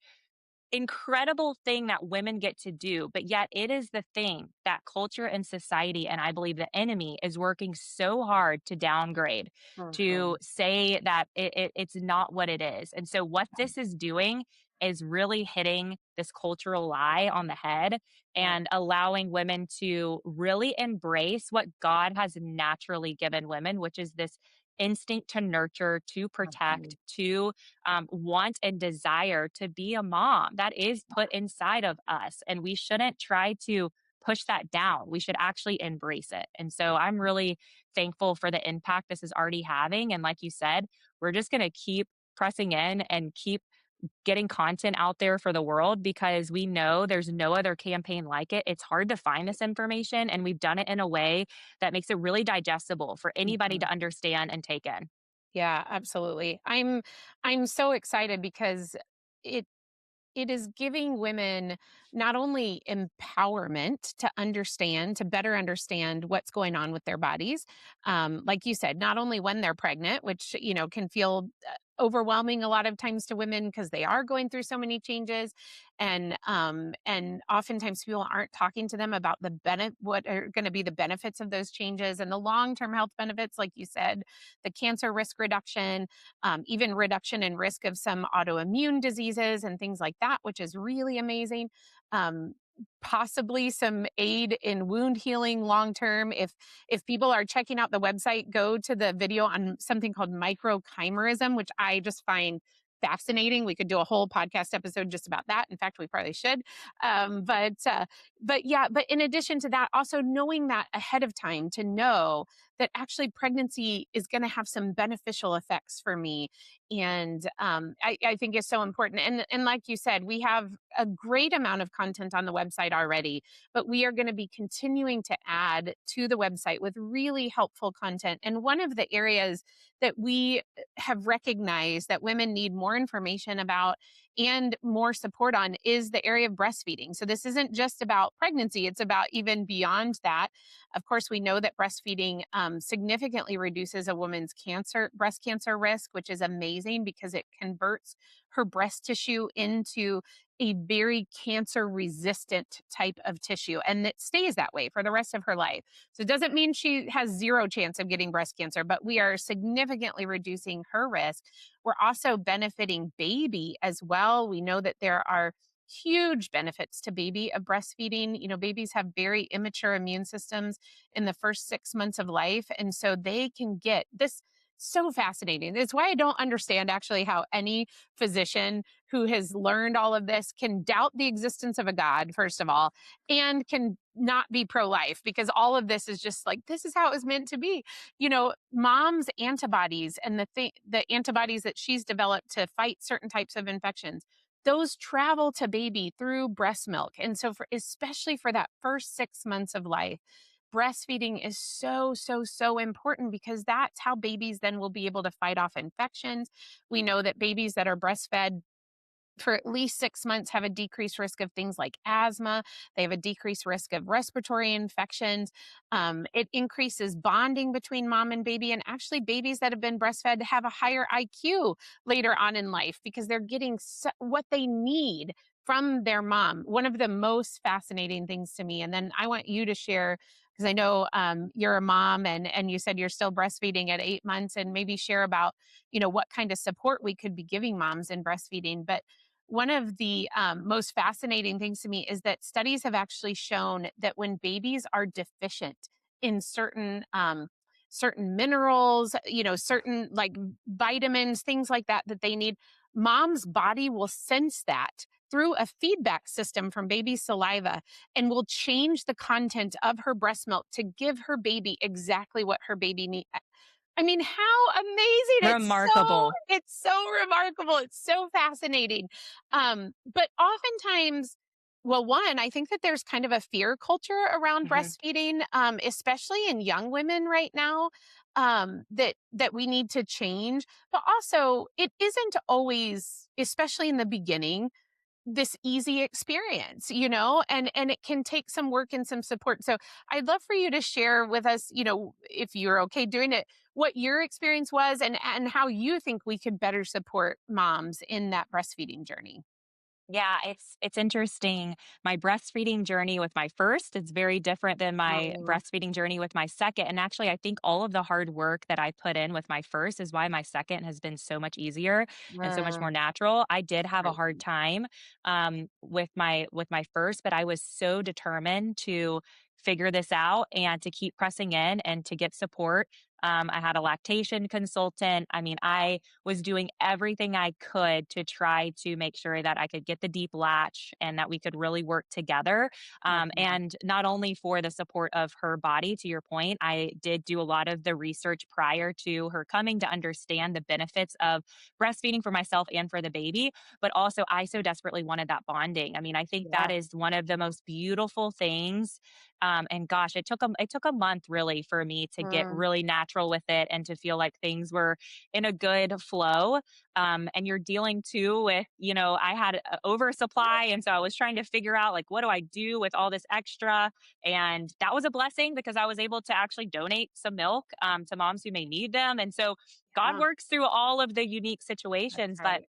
S3: incredible thing that women get to do, but yet it is the thing that culture and society, and I believe the enemy, is working so hard to downgrade, to
S2: Mhm.
S3: say that it's not what it is. And so, what this is doing is really hitting this cultural lie on the head
S2: Right.
S3: and allowing women to really embrace what God has naturally given women, which is this instinct to nurture, to protect,
S2: Mhm.
S3: to want and desire to be a mom. That is put inside of us, and we shouldn't try to push that down. We should actually embrace it. And so I'm really thankful for the impact this is already having. And like you said, we're just going to keep pressing in and keep getting content out there for the world, because we know there's no other campaign like it. It's hard to find this information, and we've done it in a way that makes it really digestible for anybody
S2: Mhm.
S3: to understand and take in.
S2: Yeah, absolutely. I'm so excited because it it is giving women not only empowerment to understand, to better understand what's going on with their bodies. Like you said, not only when they're pregnant, which, can feel overwhelming a lot of times to women because they are going through so many changes. And oftentimes people aren't talking to them about what are going to be the benefits of those changes and the long-term health benefits, like you said, the cancer risk reduction, even reduction in risk of some autoimmune diseases and things like that, which is really amazing. Um, Possibly some aid in wound healing long term. If people are checking out the website, go to the video on something called microchimerism, which I just find fascinating. We could do a whole podcast episode just about that. In fact, we probably should. But yeah, but in addition to that, also knowing that ahead of time, to know that actually pregnancy is going to have some beneficial effects for me. And I think is so important. And like you said, we have a great amount of content on the website already, but we are going to be continuing to add to the website with really helpful content. And one of the areas that we have recognized that women need more information about and more support on is the area of breastfeeding. So this isn't just about pregnancy, it's about even beyond that. Of course, we know that breastfeeding significantly reduces a woman's breast cancer risk, which is amazing because it converts her breast tissue into a very cancer resistant type of tissue, and it stays that way for the rest of her life. So it doesn't mean she has zero chance of getting breast cancer, but we are significantly reducing her risk. We're also benefiting baby as well. We know that there are huge benefits to baby of breastfeeding. Babies have very immature immune systems in the first 6 months of life. And so they can get this So fascinating. It's why I don't understand actually how any physician who has learned all of this can doubt the existence of a God, first of all, and can not be pro life, because all of this is just like, this is how it was meant to be. Mom's antibodies and the antibodies that she's developed to fight certain types of infections, those travel to baby through breast milk. And so, especially for that first 6 months of life, breastfeeding is so, so, so important, because that's how babies then will be able to fight off infections. We know that babies that are breastfed for at least 6 months have a decreased risk of things like asthma. They have a decreased risk of respiratory infections. It increases bonding between mom and baby. And actually, babies that have been breastfed have a higher IQ later on in life, because they're getting what they need from their mom. One of the most fascinating things to me, and then I want you to share, because I know you're a mom, and you said you're still breastfeeding at 8 months, and maybe share about what kind of support we could be giving moms in breastfeeding. But one of the most fascinating things to me is that studies have actually shown that when babies are deficient in certain minerals, certain like vitamins, things like that that they need, mom's body will sense that through a feedback system from baby's saliva, and will change the content of her breast milk to give her baby exactly what her baby needs. I mean, how amazing.
S3: Remarkable.
S2: It's so remarkable. It's so fascinating. But oftentimes, well, one, I think that there's kind of a fear culture around
S3: Mhm.
S2: breastfeeding, especially in young women right now, that we need to change. But also, it isn't always, especially in the beginning, this easy experience, and it can take some work and some support. So I'd love for you to share with us, if you're okay doing it, what your experience was, and how you think we could better support moms in that breastfeeding journey.
S3: Yeah, it's interesting. My breastfeeding journey with my first is very different than my
S2: Mm,
S3: breastfeeding journey with my second. And actually, I think all of the hard work that I put in with my first is why my second has been so much easier and so much
S2: uh,
S3: more natural. I did have a hard
S2: right.
S3: time with my first, but I was so determined to figure this out and to keep pressing in and to get support. I had a lactation consultant. I mean, I was doing everything I could to try to make sure that I could get the deep latch and that we could really work together.
S2: Okay.
S3: And not only for the support of her body, to your point, I did do a lot of the research prior to her coming to understand the benefits of breastfeeding for myself and for the baby. But also, I so desperately wanted that bonding. I mean, I think that
S2: Yeah.
S3: is one of the most beautiful things. And gosh, it took a month really for me to get
S2: Mm,
S3: really natural with it and to feel like things were in a good flow. And you're dealing too with, I had a oversupply. And so I was trying to figure out, like, what do I do with all this extra? And that was a blessing because I was able to actually donate some milk to moms who may need them. And so God
S2: yeah,
S3: works through all of the unique
S2: that's
S3: situations, but
S2: right.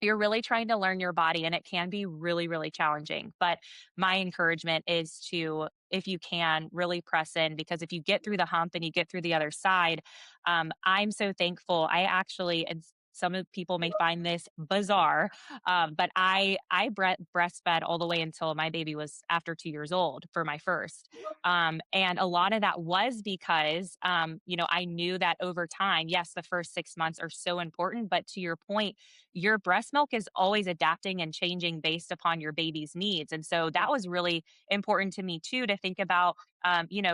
S3: you're really trying to learn your body and it can be really, really challenging. But my encouragement is to, if you can, really press in because if you get through the hump and you get through the other side, I'm so thankful. I actually, and some of people may find this bizarre, but I breastfed all the way until my baby was after 2 years old for my first. And a lot of that was because, I knew that over time, yes, the first 6 months are so important. But to your point, your breast milk is always adapting and changing based upon your baby's needs. And so that was really important to me too, to think about,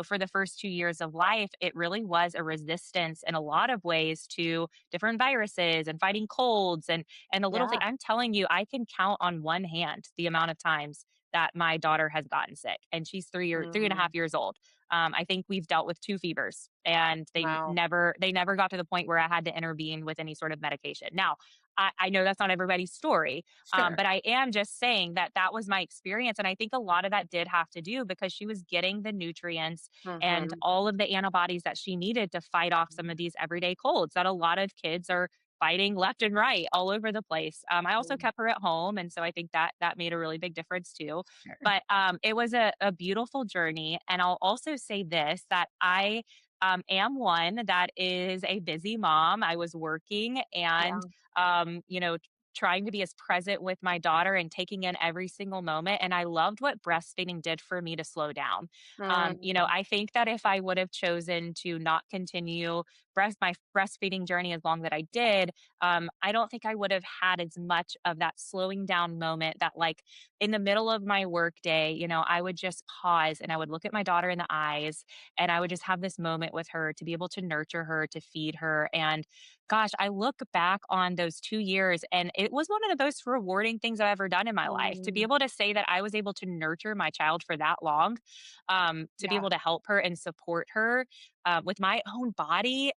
S3: for the first 2 years of life, it really was a resistance in a lot of ways to different viruses and fighting colds and the little thing.
S2: Yeah.
S3: I'm telling you, I can count on one hand the amount of times that my daughter has gotten sick and she's 3 and a half years old. I think we've dealt with two fevers and
S2: Wow.
S3: they never got to the point where I had to intervene with any sort of medication. Now, I know that's not everybody's story,
S2: Sure.
S3: but I am just saying that that was my experience. And I think a lot of that did have to do because she was getting the nutrients and
S2: Hmm.
S3: all of the antibodies that she needed to fight off some of these everyday colds that a lot of kids are fighting left and right all over the place. I also kept her at home. And so I think that that made a really big difference too.
S2: Sure.
S3: But it was a beautiful journey. And I'll also say this that I am one that is a busy mom. I was working and
S2: Yeah.
S3: um, you know, trying to be as present with my daughter and taking in every single moment. And I loved what breastfeeding did for me to slow down.
S2: Mm,
S3: I think that if I would have chosen to not continue my breastfeeding journey as long that I did, I don't think I would have had as much of that slowing down moment that, like, in the middle of my work day, I would just pause and I would look at my daughter in the eyes and I would just have this moment with her to be able to nurture her, to feed her. And gosh, I look back on those 2 years and it was one of the most rewarding things I've ever done in my life to be
S2: Mm,
S3: able to say that I was able to nurture my child for that long, to be
S2: yeah.
S3: able to help her and support her with my own body.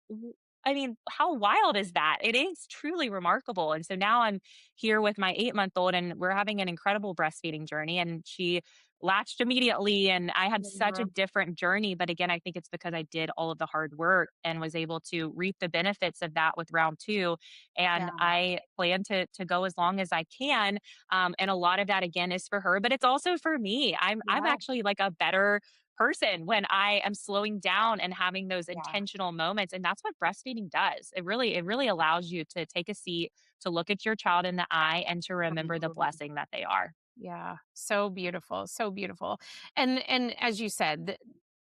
S3: I mean, how wild is that? It is truly remarkable. And so now I'm here with my 8-month old and we're having an incredible breastfeeding journey. And she latched immediately and I had such a
S2: Yeah.
S3: different journey. But again, I think it's because I did all of the hard work and was able to reap the benefits of that with round two. And
S2: Yeah.
S3: I plan to go as long as I can. And a lot of that again is for her, but it's also for me. I'm
S2: Yeah.
S3: actually like a better person when I am slowing down and having those
S2: Yeah.
S3: intentional moments. And that's what breastfeeding does. It really allows you to take a seat, to look at your child in the eye and to remember the
S2: Absolutely.
S3: blessing that they are.
S2: Yeah, so beautiful, so beautiful. And as you said,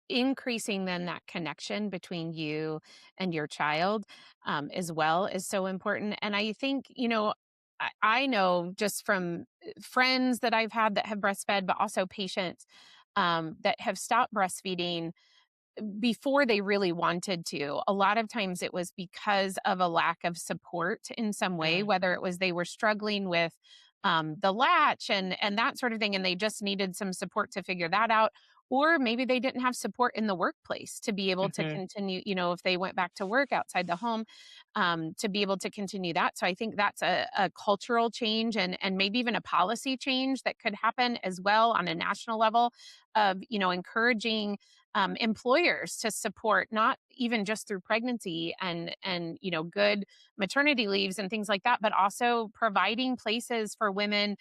S2: increasing then that connection between you and your child as well is so important. And I think, I know just from friends that I've had that have breastfed, but also patients that have stopped breastfeeding before they really wanted to. A lot of times it was because of a lack of support in some way,
S3: Mm,
S2: whether it was they were struggling with the latch and that sort of thing, and they just needed some support to figure that out. Or maybe they didn't have support in the workplace to be able to
S3: mhm.
S2: continue, if they went back to work outside the home, to be able to continue that. So I think that's a cultural change and maybe even a policy change that could happen as well on a national level of, encouraging employers to support not even just through pregnancy and good maternity leaves and things like that, but also providing places for women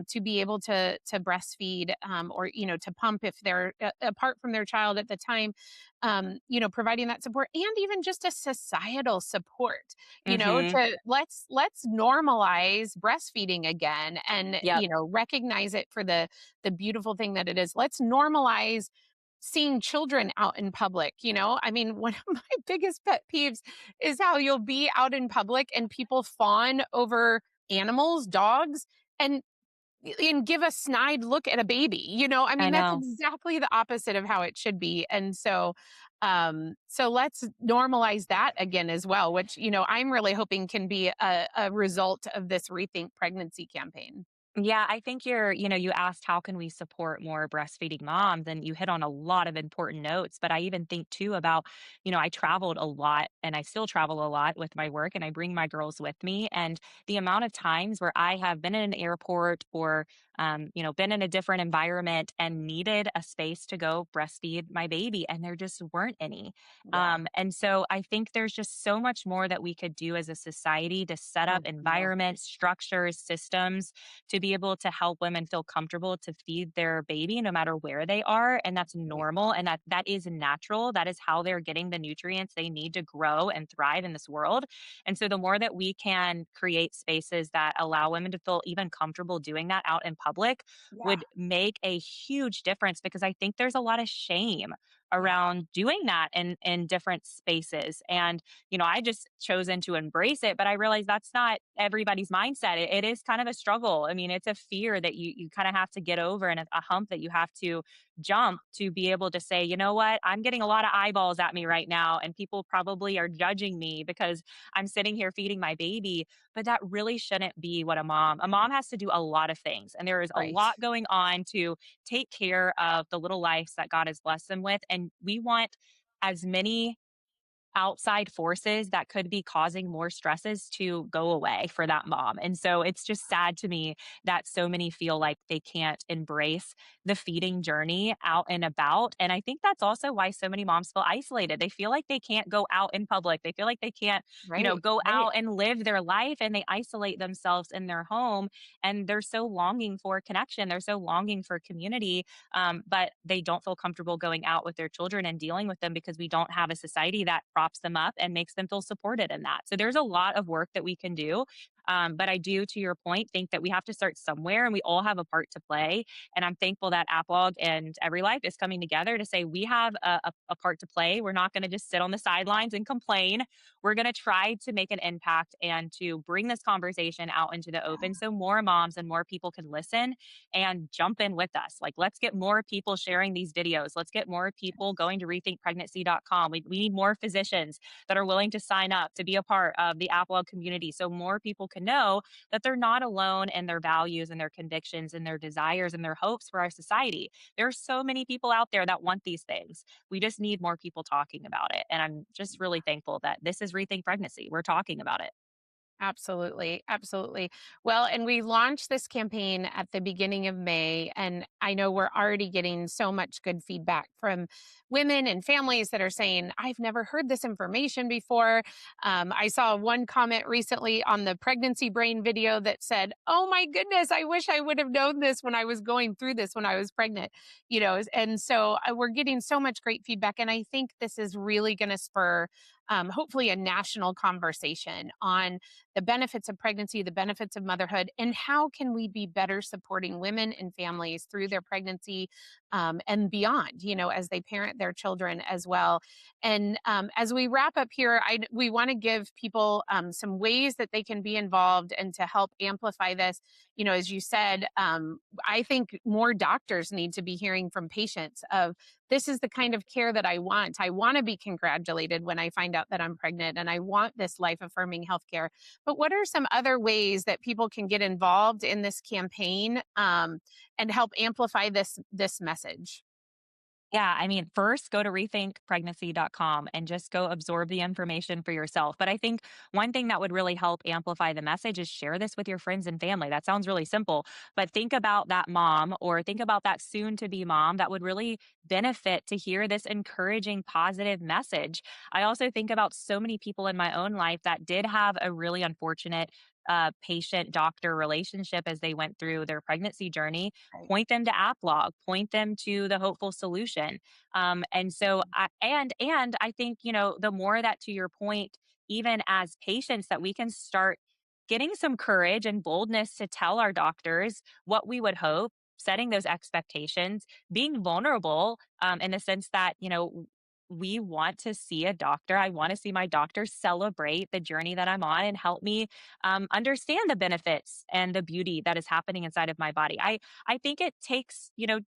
S2: to be able to breastfeed or to pump if they're apart from their child at the time, providing that support and even just a societal support,
S3: Mhm.
S2: to let's normalize breastfeeding again and
S3: Yep.
S2: recognize it for the beautiful thing that it is. Let's normalize seeing children out in public. I mean, one of my biggest pet peeves is how you'll be out in public and people fawn over animals, dogs, and and give a snide look at a baby. I
S3: I
S2: mean, that's
S3: know.
S2: exactly the opposite of how it should be. And so let's normalize that again as well, which, I'm really hoping can be a result of this Rethink Pregnancy campaign.
S3: Yeah, I think you asked how can we support more breastfeeding moms, and you hit on a lot of important notes. But I even think too about, I traveled a lot and I still travel a lot with my work, and I bring my girls with me. And the amount of times where I have been in an airport or, been in a different environment and needed a space to go breastfeed my baby, and there just weren't any.
S2: Yeah.
S3: And so I think there's just so much more that we could do as a society to set up
S2: Absolutely.
S3: environments, structures, systems to be able to help women feel comfortable to feed their baby no matter where they are, and that's
S2: Right.
S3: normal and that is natural. That is how they're getting the nutrients they need to grow and thrive in this world. And so the more that we can create spaces that allow women to feel even comfortable doing that out in public
S2: Yeah.
S3: would make a huge difference, because I think there's a lot of shame
S2: Yeah.
S3: around doing that in different spaces. And I just chosen to embrace it, but I realize that's not everybody's mindset. It is kind of a struggle. I mean, it's a fear that you kind of have to get over, and a hump that you have to jump to be able to say, you know what, I'm getting a lot of eyeballs at me right now, and people probably are judging me because I'm sitting here feeding my baby. But that really shouldn't be what a mom has to do a lot of things. And there is a
S2: Right.
S3: lot going on to take care of the little lives that God has blessed them with. And we want as many outside forces that could be causing more stresses to go away for that mom. And so it's just sad to me that so many feel like they can't embrace the feeding journey out and about. And I think that's also why so many moms feel isolated. They feel like they can't go out in public. They feel like they can't,
S2: Right.
S3: go
S2: Right.
S3: out and live their life, and they isolate themselves in their home, and they're so longing for connection. They're so longing for community, but they don't feel comfortable going out with their children and dealing with them because we don't have a society that props them up and makes them feel supported in that. So there's a lot of work that we can do. But I do, to your point, think that we have to start somewhere and we all have a part to play. And I'm thankful that AAPLOG and EveryLife is coming together to say we have a part to play. We're not going to just sit on the sidelines and complain. We're going to try to make an impact and to bring this conversation out into the open so more moms and more people can listen and jump in with us. Like, let's get more people sharing these videos. Let's get more people going to rethinkpregnancy.com. We need more physicians that are willing to sign up to be a part of the AAPLOG community so more people can know that they're not alone in their values and their convictions and their desires and their hopes for our society. There are so many people out there that want these things. We just need more people talking about it. And I'm just really thankful that this is Rethink Pregnancy. We're talking about it.
S2: Absolutely. Absolutely. Well, and we launched this campaign at the beginning of May, and I know we're already getting so much good feedback from women and families that are saying, I've never heard this information before. I saw one comment recently on the pregnancy brain video that said, oh my goodness, I wish I would have known this when I was going through this when I was pregnant, and so we're getting so much great feedback. And I think this is really going to spur hopefully a national conversation on the benefits of pregnancy, the benefits of motherhood, and how can we be better supporting women and families through their pregnancy and beyond, as they parent their children as well. And as we wrap up here, we want to give people some ways that they can be involved and to help amplify this. As you said, I think more doctors need to be hearing from patients of this is the kind of care that I want. I want to be congratulated when I find out that I'm pregnant, and I want this life affirming healthcare. But what are some other ways that people can get involved in this campaign and help amplify this message?
S3: Yeah, I mean, first go to rethinkpregnancy.com and just go absorb the information for yourself. But I think one thing that would really help amplify the message is share this with your friends and family. That sounds really simple, but think about that mom or think about that soon to be mom that would really benefit to hear this encouraging, positive message. I also think about so many people in my own life that did have a really unfortunate patient doctor relationship as they went through their pregnancy journey.
S2: Right.
S3: Point them to AppLog, point them to the hopeful solution. And so and I think, the more that, to your point, even as patients, that we can start getting some courage and boldness to tell our doctors what we would hope, setting those expectations, being vulnerable, in the sense that, we want to see a doctor. I want to see my doctor celebrate the journey that I'm on and help me understand the benefits and the beauty that is happening inside of my body. I think it takes,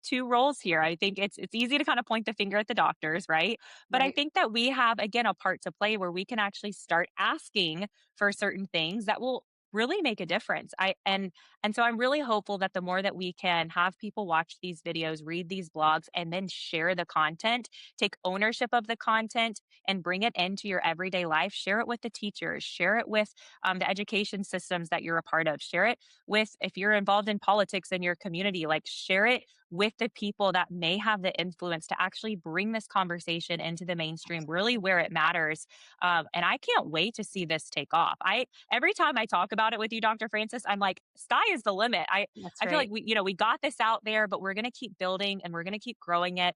S3: two roles here. I think it's easy to kind of point the finger at the doctors, right? But I
S2: Right.
S3: think that we have, again, a part to play where we can actually start asking for certain things that will really make a difference. And so I'm really hopeful that the more that we can have people watch these videos, read these blogs, and then share the content, take ownership of the content and bring it into your everyday life, share it with the teachers, share it with the education systems that you're a part of, share it with, if you're involved in politics in your community, like share it with the people that may have the influence to actually bring this conversation into the mainstream, really where it matters. And I can't wait to see this take off. Every time I talk about it with you, Dr. Francis, I'm like, sky is the limit.
S2: That's
S3: I feel
S2: right.
S3: like we got this out there, but we're going to keep building and we're going to keep growing it.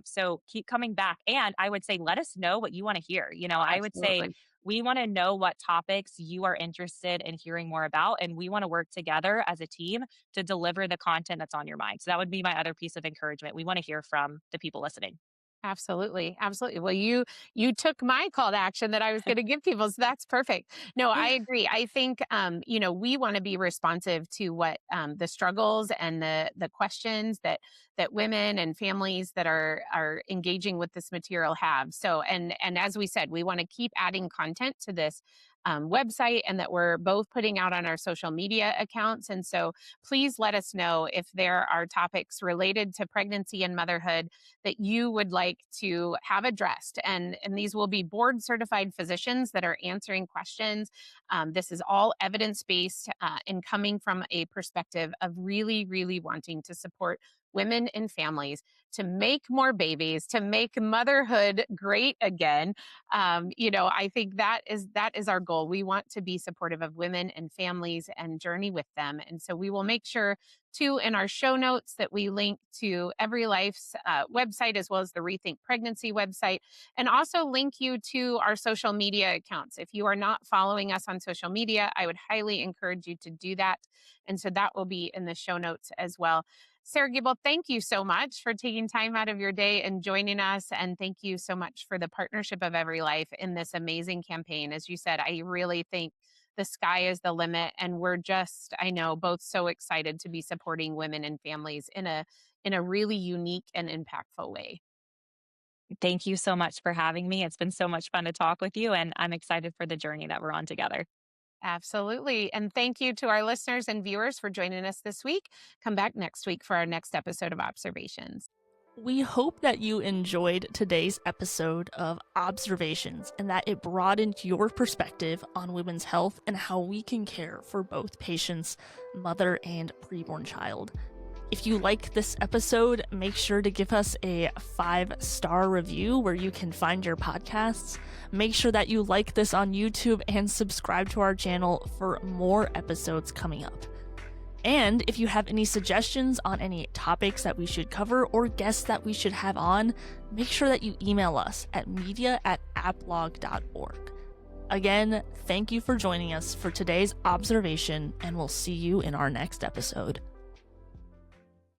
S3: So keep coming back. And I would say, let us know what you want to hear. I would say,
S2: Absolutely.
S3: we want to know what topics you are interested in hearing more about. And we want to work together as a team to deliver the content that's on your mind. So that would be my other piece of encouragement. We want to hear from the people listening.
S2: Absolutely. Absolutely. Well, you took my call to action that I was going to give people. So that's perfect. No, I agree. I think we want to be responsive to what the struggles and the questions that women and families that are engaging with this material have. So and as we said, we want to keep adding content to this website, and that we're both putting out on our social media accounts. And so please let us know if there are topics related to pregnancy and motherhood that you would like to have addressed. And these will be board certified physicians that are answering questions. This is all evidence based and coming from a perspective of really, really wanting to support women and families to make more babies, to make motherhood great again. I think that is our goal. We want to be supportive of women and families and journey with them. And so we will make sure to, in our show notes, that we link to EveryLife's website, as well as the ReThink Pregnancy website, and also link you to our social media accounts. If you are not following us on social media, I would highly encourage you to do that. And so that will be in the show notes as well. Sarah Gable, thank you so much for taking time out of your day and joining us. And thank you so much for the partnership of EveryLife in this amazing campaign. As you said, I really think the sky is the limit. And we're just, I know, both so excited to be supporting women and families in a really unique and impactful way.
S3: Thank you so much for having me. It's been so much fun to talk with you, and I'm excited for the journey that we're on together.
S2: Absolutely. And thank you to our listeners and viewers for joining us this week. Come back next week for our next episode of Observations.
S1: We hope that you enjoyed today's episode of Observations and that it broadened your perspective on women's health and how we can care for both patients, mother, and preborn child. If you like this episode, make sure to give us a 5-star review where you can find your podcasts. Make sure that you like this on YouTube and subscribe to our channel for more episodes coming up. And if you have any suggestions on any topics that we should cover or guests that we should have on, make sure that you email us at media@applog.org. Again, thank you for joining us for today's observation, and we'll see you in our next episode.